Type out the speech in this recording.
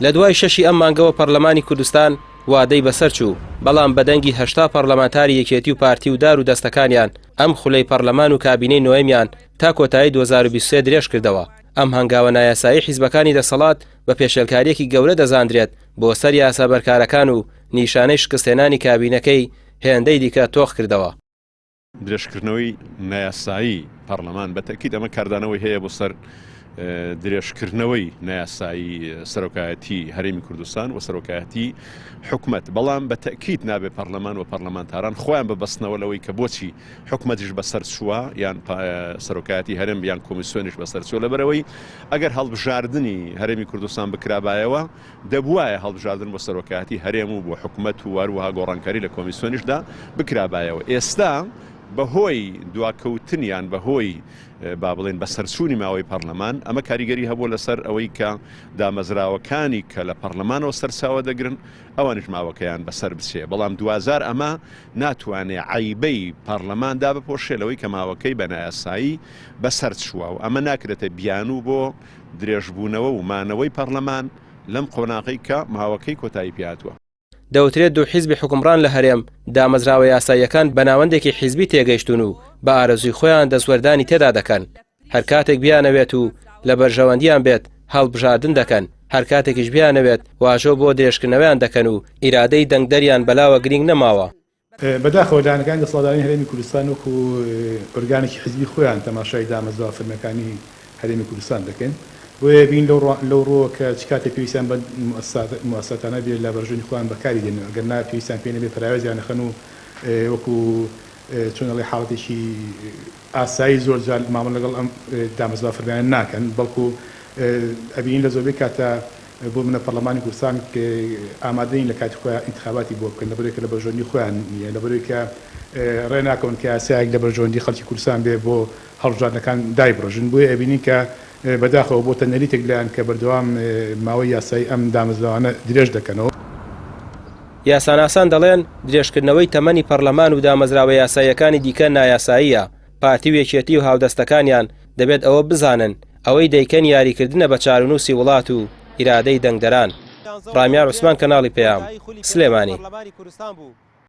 لە دوای شەشی ئەم مانگەوە پەرلەمانی کوردستان وادەی بەسەر چوو، بەڵام بەدەنگی 80 پەرلەمانتاری یەکێتی و پارتی و دار و دەستەکانیان ئەم خولەی پەرلەمان و کابینەی نوێمیان تا کۆتایی 2023 درێژ کردەوە. ئەم هەنگاوە نایاسایی حیزبەکانی دەسەڵات بە پێشێلکاریەکی گەورە دەزاندرێت بۆ سەر یاسا بەرکارەکان و نیشانەی شکستێنانی کابینەکەی هێندەی دیکە تۆخ کردەوە. درێژکردنەوەی نایاسایی پەرلەمان بەتەکید ئەمە کاردانەوەی هەیە بۆ سەر درێژکردنەوەی نایاسایی سەرۆکایەتی هەرێمی کوردستان و سەرۆکایەتی حکومەت، بەڵام بە تەکید نابێت پەرلەمان و پەرلەمانتاران خۆیان ببەستنەوە لەوەی کە بۆچی حکومەتیش بەسەر چووە یان سەرۆکایەتی هەرێم یان کۆمیسیۆنیش بەسەر چووە، لەبەرەوەی ئەگەر هەڵبژاردننی هەرێمی کوردستان بکرابایەوە دەبوایە هەڵبژاردن بۆ سەرۆکایەتی هەرێم و بۆ حکومەت و هەروەها گۆڕانکاری لە کۆمیسیۆنیشدا بکرابایەوە. ئێستا بەهۆی دواکەوتنیان بەهۆی با بڵێن بەسەرچوونی ماوەی پەرلەمان ئەمە کاریگەری هەبوو لەسەر ئەوەی کە دامەزراوەکانی کە لە پەرلەمانەوە سەرچاوە دەگرن ئەوانش ماوەکەیان بەسەر بچێ، بەڵام دوازار ئەمە ناتوانێت عیبەی پەرلەماندا بپۆشێلەوەی کە ماوەکەی بە نایاسایی بەسەر چووە و ئەمە ناکرێتە بیانوو بۆ درێژبوونەوە و مانەوەی پەرلەمان لەم قۆناغی کە ماوەکەی کۆتایی پیاتوە. دەوترێت دوو حیزبی حکومڕان لە هەرێم دامەزراوە یاساییەکان بە ناوەندێکی حیزبی تێگەیشتون و بە ئارەزوی خۆیان دەسوەردانی تێدا دەکەن. هەر کاتێک بیانەوێت و لە بەرژەوەندیان بێت هەڵبژاردن دەکەن، هەر کاتێکیش بیانەوێت واژۆ بۆ درێژکردنەوەیان دەکەن و ئیرادەی دەنگدەریان بەلاوە گرنگ نەماوە. بەداخەوە دانەکانی دەسەڵاتدارانی هەرێمی کوردستان وەکو ئۆرگانێکی حیزبی خۆیان تەماشای دامەزراوە فەرمیەکانی هەرێمی کوردستان دەکەن، بۆیە بین لەو ڕۆ کە چ کاتێک پێویستیان بە موسساتانە بێت لە بەرژەوەندی خۆیان بەکاری دێن، ئەگەر پێویستیان پێ نەبێت پراوێزیان نەخەن و وەکو چۆنەڵی حاڵەتێکی ئاسایی زۆر جار مامەڵە لەگەڵ ئەم دامەزراوە فەرمیانە ناکەن، بەڵکو ئەبین لە زۆربەی کاتە بۆ منە پەرلەمانی کوردستان ئامادەین لە کاتی خۆیان ئینتخاباتی بۆ بکەن، لەبەرەوەی کە لە بەرژەوەندی خۆیان نییە، لەبەرەوەی کە ڕێناکەون کە یاسایەک لە بەرژەوەندی خەڵکی کوردستان بێ بۆ هەڵبژاردنەکان دایبڕۆژن، بۆیە ئەبینین کە بەداخەوە بۆ تەنەریتێک لایەن کە بەردەوام ماوەی یاسایی ئەم دامەزراوانە درێژ دەکەنەوە. یاساناسان دەڵێن درێژکردنەوەی تەمەنی پەرلەمان و دامەزراوە یاساییەکانی دیکە نایاساییە، پارتی و یەکێتی و هاودەستەکانیان دەبێت ئەوە بزانن ئەوەی دەیکەن یاریکردنە بە چارەنووسی وڵات و ئیرادەی دەنگدەران. ڕامیار عوسمان، کەناڵی پەیام، سلێمانی.